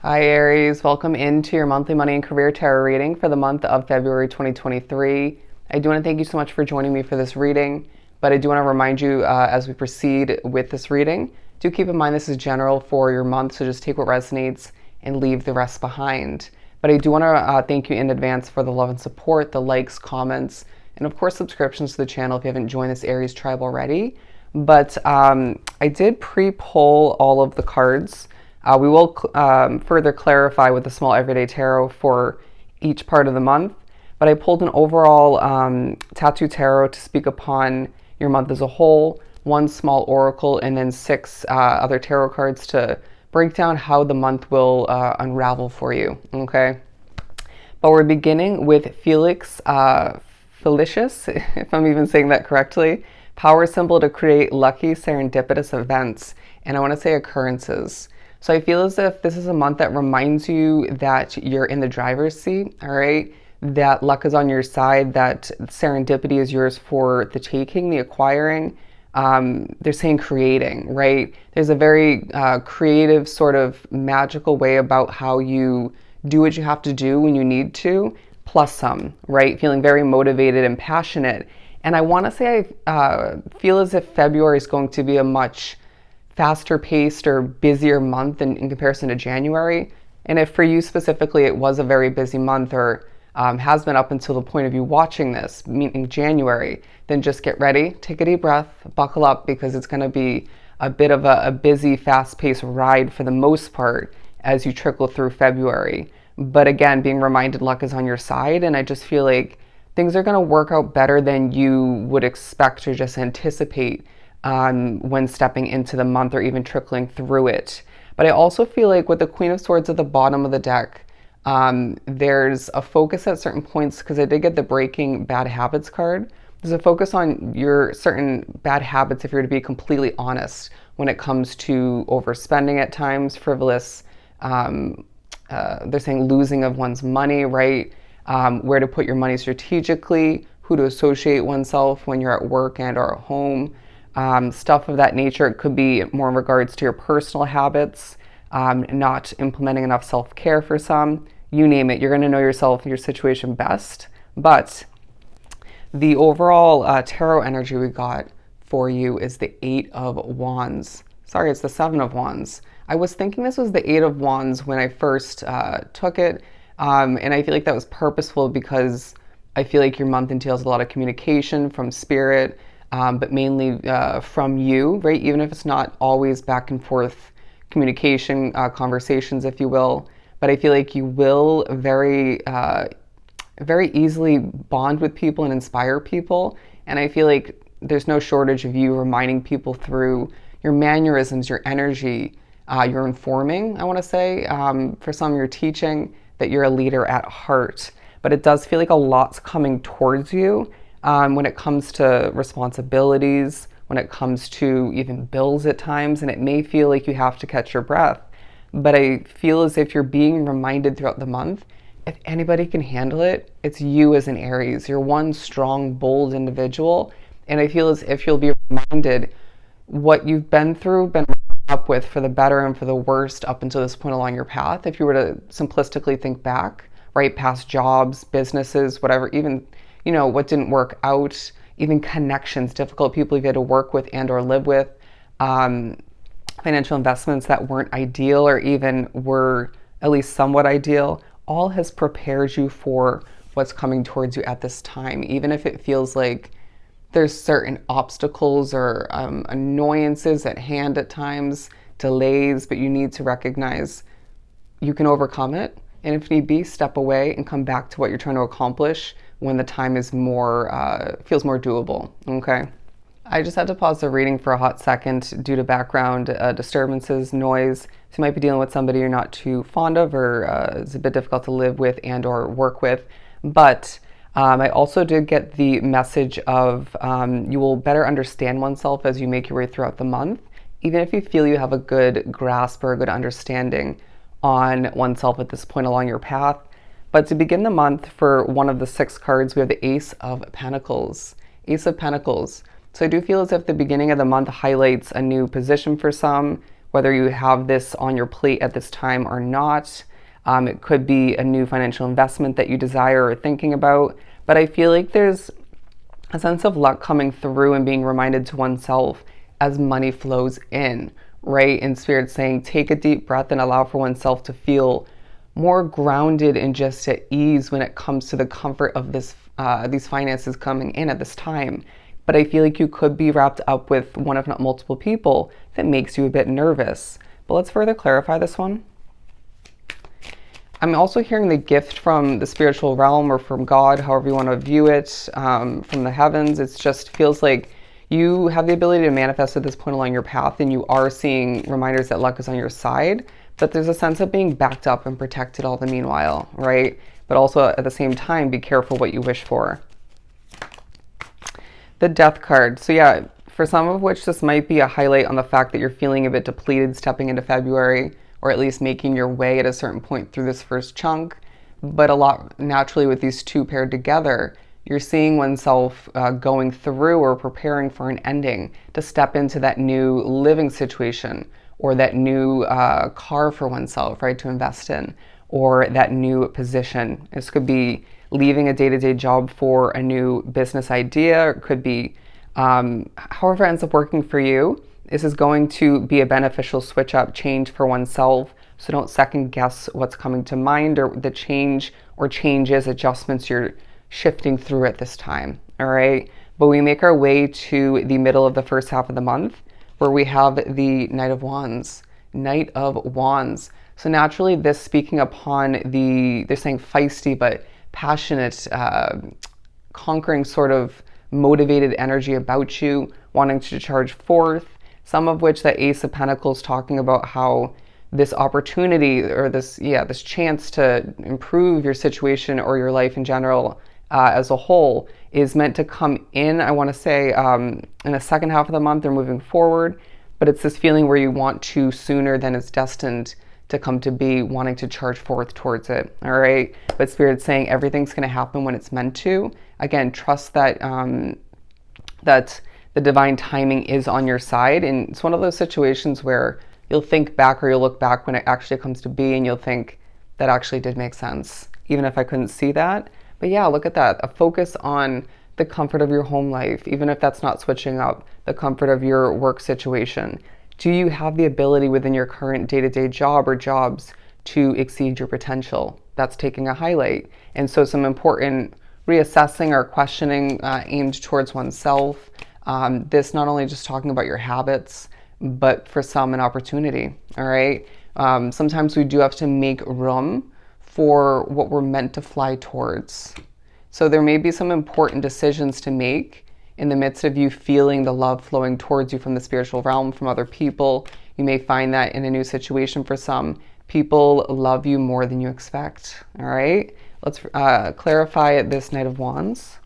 Hi Aries, welcome into your monthly money and career tarot reading for the month of February 2023. I do want to thank you so much for joining me for this reading, but I do want to remind you as we proceed with this reading, do keep in mind this is general for your month, so just take what resonates and leave the rest behind. But I do want to thank you in advance for the love and support, the likes, comments, and of course subscriptions to the channel if you haven't joined this Aries tribe already. But I did pre-pull all of the cards. We will further clarify with the small everyday tarot for each part of the month, but I pulled an overall tattoo tarot to speak upon your month as a whole, one small oracle, and then six other tarot cards to break down how the month will unravel for you, okay? But we're beginning with Felix Felicius, if I'm even saying that correctly, power symbol to create lucky serendipitous events, and I want to say occurrences. So I feel as if this is a month that reminds you that you're in the driver's seat, all right? That luck is on your side, that serendipity is yours for the taking, the acquiring. They're saying creating, right? There's a very creative sort of magical way about how you do what you have to do when you need to, plus some, right? Feeling very motivated and passionate. And I want to say I feel as if February is going to be a much faster paced or busier month in comparison to January. And if for you specifically it was a very busy month or has been up until the point of you watching this, meaning January, then just get ready, take a deep breath, buckle up, because it's going to be a bit of a busy, fast-paced ride for the most part as you trickle through February. But again, being reminded luck is on your side, and I just feel like things are going to work out better than you would expect or just anticipate when stepping into the month or even trickling through it. But I also feel like with the Queen of Swords at the bottom of the deck, there's a focus at certain points, because I did get the Breaking Bad Habits card. There's a focus on your certain bad habits, if you're to be completely honest, when it comes to overspending at times, frivolous, they're saying losing of one's money, right? Where to put your money strategically, who to associate oneself when you're at work and or at home. Stuff of that nature. It could be more in regards to your personal habits, not implementing enough self-care for some, you name it. You're going to know yourself and your situation best. But the overall tarot energy we got for you is the Eight of Wands. Sorry, it's the Seven of Wands. I was thinking this was the Eight of Wands when I first took it, and I feel like that was purposeful because I feel like your month entails a lot of communication from spirit, but mainly from you, right? Even if it's not always back and forth communication, conversations, if you will. But I feel like you will very easily bond with people and inspire people. And I feel like there's no shortage of you reminding people through your mannerisms, your energy, your informing, I want to say. For some, you're teaching that you're a leader at heart. But it does feel like a lot's coming towards you. When it comes to responsibilities, when it comes to even bills at times, and it may feel like you have to catch your breath. But I feel as if you're being reminded throughout the month, if anybody can handle it, it's you as an Aries. You're one strong, bold individual. And I feel as if you'll be reminded what you've been through, been up with for the better and for the worst up until this point along your path. If you were to simplistically think back, right, past jobs, businesses, whatever, even what didn't work out, even connections, difficult people you've had to work with and or live with, financial investments that weren't ideal or even were at least somewhat ideal, all has prepared you for what's coming towards you at this time. Even if it feels like there's certain obstacles or annoyances at hand at times, delays, but you need to recognize you can overcome it. And if need be, step away and come back to what you're trying to accomplish when the time is more, feels more doable, okay? I just had to pause the reading for a hot second due to background disturbances, noise. So you might be dealing with somebody you're not too fond of or it's a bit difficult to live with and or work with. But I also did get the message of you will better understand oneself as you make your way throughout the month, even if you feel you have a good grasp or a good understanding on oneself at this point along your path. But to begin the month, for one of the six cards, we have the Ace of Pentacles. Ace of Pentacles. So I do feel as if the beginning of the month highlights a new position for some, whether you have this on your plate at this time or not. It could be a new financial investment that you desire or thinking about. But I feel like there's a sense of luck coming through and being reminded to oneself as money flows in, right? And Spirit saying, take a deep breath and allow for oneself to feel more grounded and just at ease when it comes to the comfort of these finances coming in at this time. But I feel like you could be wrapped up with one, if not multiple people, that makes you a bit nervous. But let's further clarify this one. I'm also hearing the gift from the spiritual realm or from God, however you want to view it, from the heavens. It just feels like you have the ability to manifest at this point along your path, and you are seeing reminders that luck is on your side, but there's a sense of being backed up and protected all the meanwhile, right? But also at the same time, be careful what you wish for. The Death card. So yeah, for some of which this might be a highlight on the fact that you're feeling a bit depleted stepping into February, or at least making your way at a certain point through this first chunk. But a lot naturally with these two paired together, you're seeing oneself going through or preparing for an ending to step into that new living situation, or that new car for oneself, right, to invest in, or that new position. This could be leaving a day-to-day job for a new business idea, or it could be however it ends up working for you. This is going to be a beneficial switch up change for oneself. So don't second guess what's coming to mind, or the change or changes, adjustments you're shifting through at this time. All right. But we make our way to the middle of the first half of the month, where we have the Knight of Wands. Knight of Wands. So naturally, this speaking upon they're saying feisty, but passionate, conquering sort of motivated energy about you, wanting to charge forth. Some of which that Ace of Pentacles talking about how this opportunity, or this chance to improve your situation or your life in general as a whole, is meant to come in, I want to say, in the second half of the month or moving forward. But it's this feeling where you want to sooner than it's destined to come to be, wanting to charge forth towards it. All right. But Spirit's saying everything's going to happen when it's meant to. Again, trust that that the divine timing is on your side. And it's one of those situations where you'll think back, or you'll look back when it actually comes to be, and you'll think that actually did make sense, even if I couldn't see that. But yeah, look at that. A focus on the comfort of your home life, even if that's not switching up, the comfort of your work situation. Do you have the ability within your current day-to-day job or jobs to exceed your potential? That's taking a highlight. And so some important reassessing or questioning aimed towards oneself. This not only just talking about your habits, but for some an opportunity. All right. Sometimes we do have to make room for what we're meant to fly towards. So there may be some important decisions to make in the midst of you feeling the love flowing towards you from the spiritual realm, from other people. You may find that in a new situation for some, people love you more than you expect. All right. Let's clarify this Knight of Wands.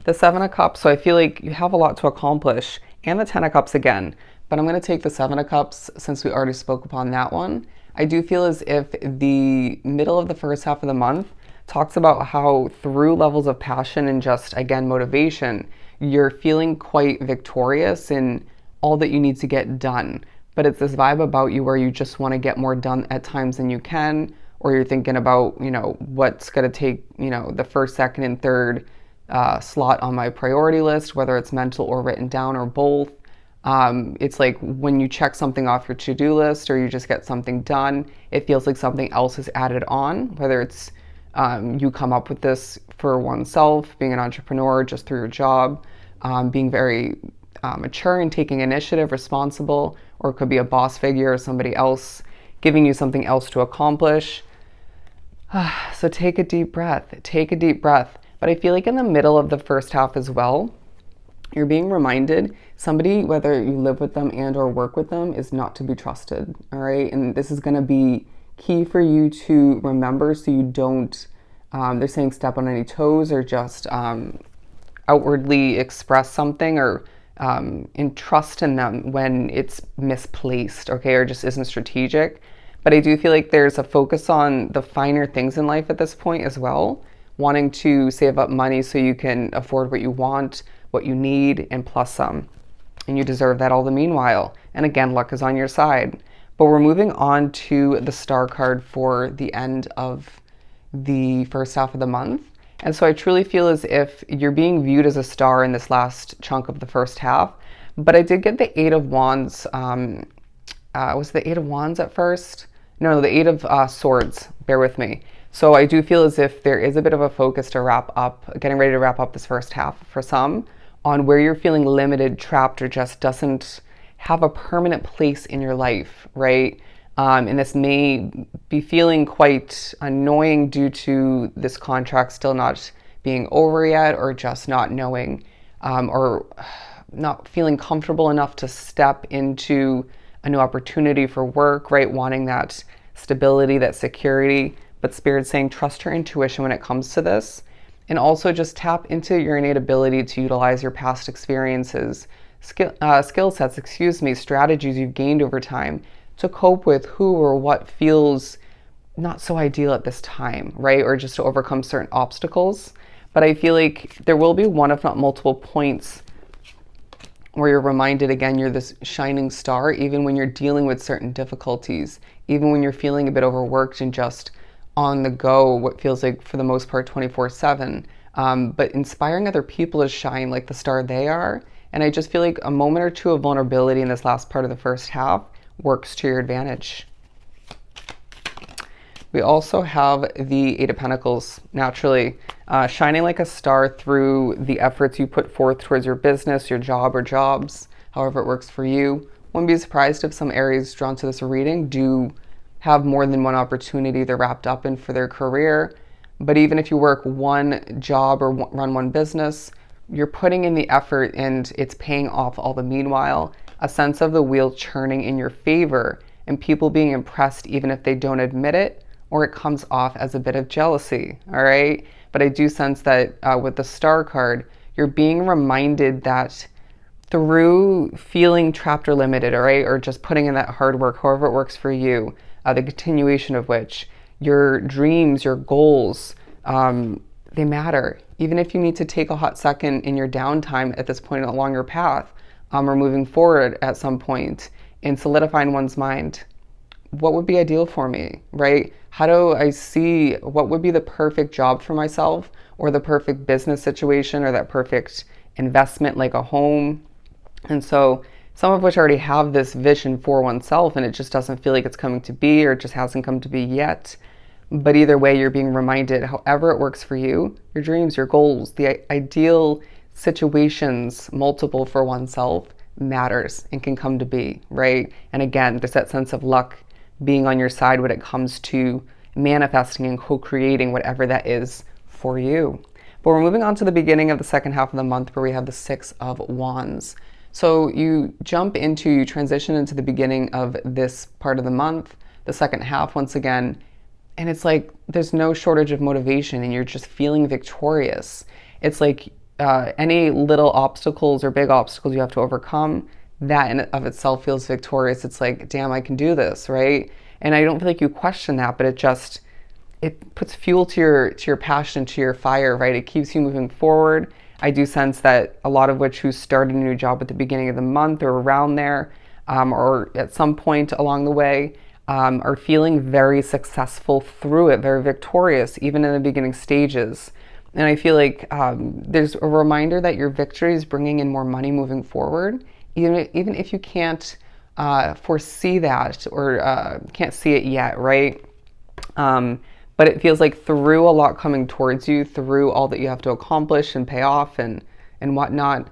The Seven of Cups. So I feel like you have a lot to accomplish, and the Ten of Cups again. But I'm going to take the Seven of Cups since we already spoke upon that one. I do feel as if the middle of the first half of the month talks about how through levels of passion and just, again, motivation, you're feeling quite victorious in all that you need to get done. But it's this vibe about you where you just want to get more done at times than you can, or you're thinking about, what's going to take, the first, second, and third slot on my priority list, whether it's mental or written down or both. It's like when you check something off your to-do list, or you just get something done, it feels like something else is added on, whether it's you come up with this for oneself, being an entrepreneur just through your job, being very mature and taking initiative, responsible, or it could be a boss figure or somebody else giving you something else to accomplish. So take a deep breath, But I feel like in the middle of the first half as well, you're being reminded somebody, whether you live with them and or work with them, is not to be trusted. All right. And this is going to be key for you to remember, so you don't, they're saying step on any toes, or just outwardly express something, or entrust in them when it's misplaced, okay, or just isn't strategic. But I do feel like there's a focus on the finer things in life at this point as well, wanting to save up money so you can afford what you want, what you need, and plus some. and you deserve that all the meanwhile. And again, luck is on your side. But we're moving on to the star card for the end of the first half of the month. And so I truly feel as if you're being viewed as a star in this last chunk of the first half. But I did get the Eight of Wands. Was the Eight of Wands at first? No, the Eight of Swords. Bear with me. So I do feel as if there is a bit of a focus to wrap up, getting ready to wrap up this first half for some, on where you're feeling limited, trapped, or just doesn't have a permanent place in your life, right? And this may be feeling quite annoying due to this contract still not being over yet, or just not knowing or not feeling comfortable enough to step into a new opportunity for work, right? Wanting that stability, that security, but Spirit's saying trust your intuition when it comes to this. And also just tap into your innate ability to utilize your past experiences, skill sets, strategies you've gained over time to cope with who or what feels not so ideal at this time, right? Or just to overcome certain obstacles. But I feel like there will be one, if not multiple points where you're reminded again, you're this shining star, even when you're dealing with certain difficulties, even when you're feeling a bit overworked and just on the go, what feels like for the most part 24/7, but inspiring other people to shine like the star they are. And I just feel like a moment or two of vulnerability in this last part of the first half works to your advantage. We also have the Eight of Pentacles, naturally, shining like a star through the efforts you put forth towards your business, your job, or jobs, however it works for you. Wouldn't be surprised if some Aries drawn to this reading do have more than one opportunity they're wrapped up in for their career. But even if you work one job or run one business, you're putting in the effort and it's paying off all the meanwhile. A sense of the wheel churning in your favor and people being impressed even if they don't admit it, or it comes off as a bit of jealousy, all right? But I do sense that with the star card, you're being reminded that through feeling trapped or limited, all right, or just putting in that hard work, however it works for you, the continuation of which, your dreams, your goals, they matter. Even if you need to take a hot second in your downtime at this point along your path, or moving forward at some point, and solidifying one's mind. What would be ideal for me, right? How do I see what would be the perfect job for myself, or the perfect business situation, or that perfect investment like a home? And so some of which already have this vision for oneself and it just doesn't feel like it's coming to be, or it just hasn't come to be yet. But either way, you're being reminded, however it works for you, your dreams, your goals, the ideal situations, multiple for oneself, matters and can come to be, right? And again, there's that sense of luck being on your side when it comes to manifesting and co-creating whatever that is for you. But we're moving on to the beginning of the second half of the month where we have the Six of Wands. So you transition into the beginning of this part of the month, the second half once again, and it's like there's no shortage of motivation and you're just feeling victorious. It's like any little obstacles or big obstacles you have to overcome, that in of itself feels victorious. It's like, damn, I can do this, right? And I don't feel like you question that, but it puts fuel to your passion, to your fire, right? It keeps you moving forward. I do sense that a lot of which who started a new job at the beginning of the month or around there, or at some point along the way, are feeling very successful through it, very victorious, even in the beginning stages. And I feel like there's a reminder that your victory is bringing in more money moving forward, even if you can't foresee that or can't see it yet, right? But it feels like through a lot coming towards you, through all that you have to accomplish and pay off and whatnot,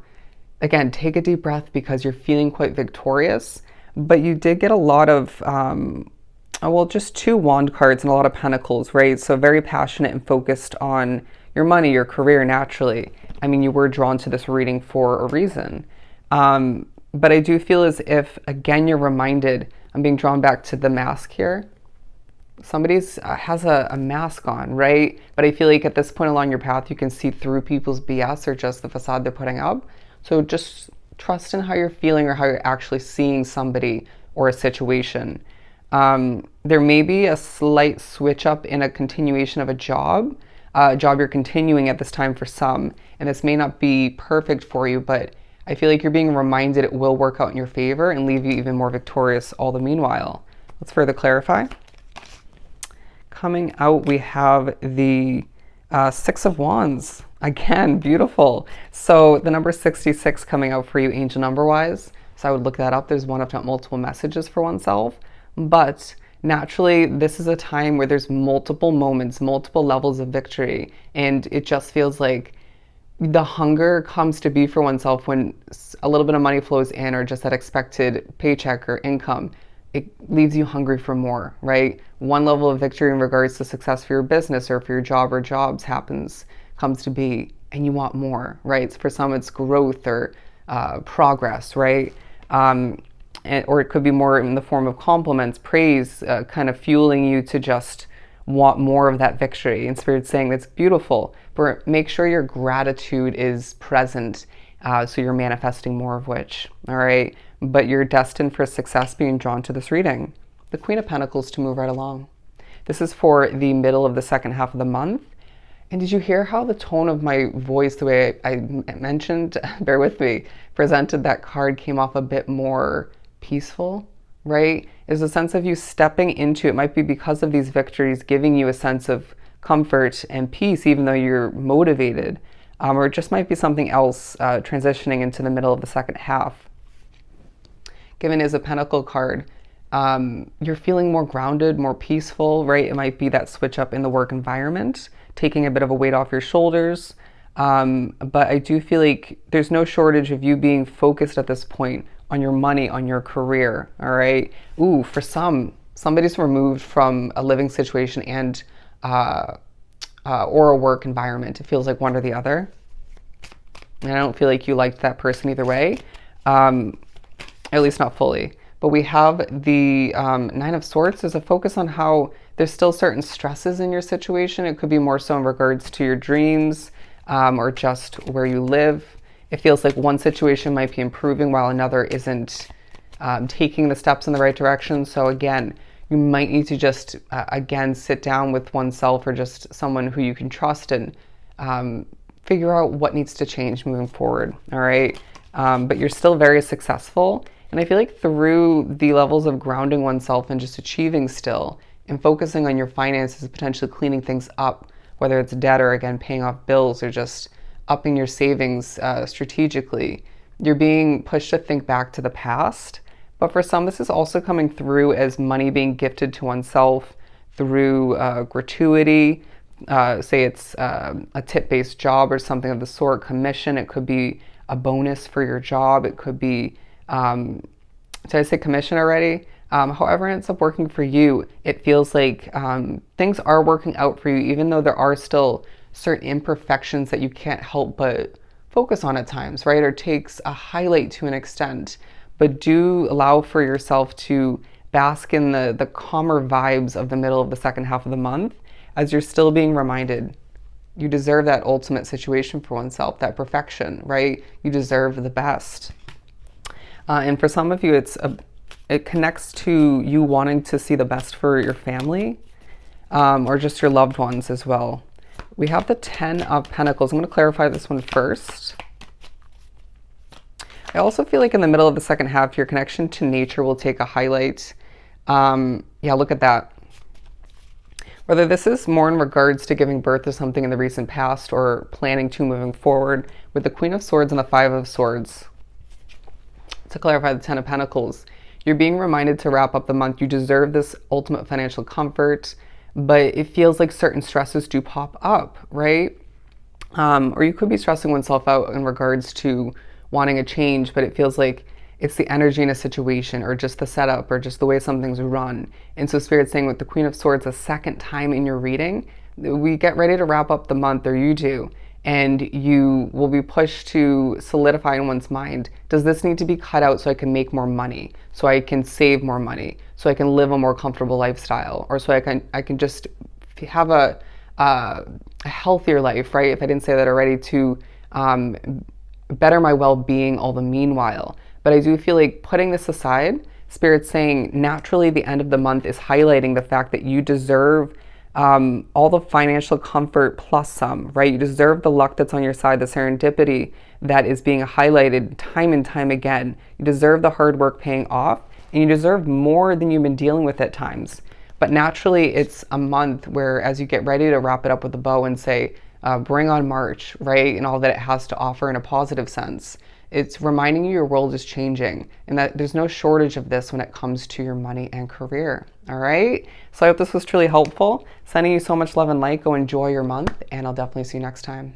again, take a deep breath because you're feeling quite victorious. But you did get a lot of, just two wand cards and a lot of pentacles, right? So very passionate and focused on your money, your career, naturally. I mean, you were drawn to this reading for a reason. But I do feel as if, again, you're reminded, I'm being drawn back to the mask here. Somebody's has a mask on, right? But I feel like at this point along your path, you can see through people's BS or just the facade they're putting up. So just trust in how you're feeling or how you're actually seeing somebody or a situation. There may be a slight switch up in a continuation of a job you're continuing at this time for some, and this may not be perfect for you, but I feel like you're being reminded it will work out in your favor and leave you even more victorious all the meanwhile. Let's further clarify. Coming out, we have the Six of Wands. Again, beautiful. So the number 66 coming out for you, angel number-wise. So I would look that up. There's one, if not multiple, messages for oneself. But naturally, this is a time where there's multiple moments, multiple levels of victory. And it just feels like the hunger comes to be for oneself when a little bit of money flows in, or just that expected paycheck or income. It leaves you hungry for more, right? One level of victory in regards to success for your business or for your job or jobs comes to be, and you want more, right? So for some, it's growth or progress, right? Or it could be more in the form of compliments, praise, kind of fueling you to just want more of that victory. And Spirit's saying that's beautiful, but make sure your gratitude is present, so you're manifesting more of which, all right? But you're destined for success being drawn to this reading. The Queen of Pentacles to move right along. This is for the middle of the second half of the month. And did you hear how the tone of my voice, the way I mentioned, bear with me, presented that card came off a bit more peaceful, right? There's a sense of you stepping into it. Might be because of these victories giving you a sense of comfort and peace, even though you're motivated. Or it just might be something else transitioning into the middle of the second half. Given as a Pentacle card, you're feeling more grounded, more peaceful, right? It might be that switch up in the work environment, taking a bit of a weight off your shoulders. But I do feel like there's no shortage of you being focused at this point on your money, on your career, all right? Ooh, for somebody's removed from a living situation and or a work environment. It feels like one or the other. And I don't feel like you liked that person either way. At least not fully. But we have the Nine of Swords. There's a focus on how there's still certain stresses in your situation. It could be more so in regards to your dreams or just where you live. It feels like one situation might be improving while another isn't taking the steps in the right direction. So again, you might need to just, again, sit down with oneself or just someone who you can trust and figure out what needs to change moving forward, all right? But you're still very successful. And I feel like through the levels of grounding oneself and just achieving still and focusing on your finances, potentially cleaning things up, whether it's debt or again, paying off bills or just upping your savings strategically, you're being pushed to think back to the past. But for some, this is also coming through as money being gifted to oneself through gratuity. Say it's a tip-based job or something of the sort, commission. It could be a bonus for your job. It could be, did I say commission already? However it ends up working for you, it feels like things are working out for you, even though there are still certain imperfections that you can't help but focus on at times, right? Or takes a highlight to an extent. But do allow for yourself to bask in the calmer vibes of the middle of the second half of the month, as you're still being reminded you deserve that ultimate situation for oneself, that perfection, right? You deserve the best. And for some of you, it connects to you wanting to see the best for your family or just your loved ones as well. We have the 10 of Pentacles. I'm going to clarify this one first. I also feel like in the middle of the second half, your connection to nature will take a highlight. Yeah, look at that. Whether this is more in regards to giving birth to something in the recent past or planning to moving forward, with the Queen of Swords and the Five of Swords. To clarify the 10 of Pentacles, you're being reminded to wrap up the month. You deserve this ultimate financial comfort, but it feels like certain stresses do pop up, right? Or you could be stressing oneself out in regards to wanting a change, but it feels like it's the energy in a situation or just the setup or just the way something's run. And so Spirit's saying with the Queen of Swords, a second time in your reading, we get ready to wrap up the month, or you do, and you will be pushed to solidify in one's mind, does this need to be cut out so I can make more money, so I can save more money, so I can live a more comfortable lifestyle, or so I can just have a healthier life, right? If I didn't say that already, to better my well-being all the meanwhile. But I do feel like putting this aside, Spirit's saying naturally the end of the month is highlighting the fact that you deserve all the financial comfort plus some, right? You deserve the luck that's on your side, the serendipity that is being highlighted time and time again. You deserve the hard work paying off, and you deserve more than you've been dealing with at times. But naturally, it's a month where, as you get ready to wrap it up with a bow and say, bring on March, right? And all that it has to offer in a positive sense. It's reminding you your world is changing and that there's no shortage of this when it comes to your money and career. All right. So I hope this was truly helpful. Sending you so much love and light. Go enjoy your month, and I'll definitely see you next time.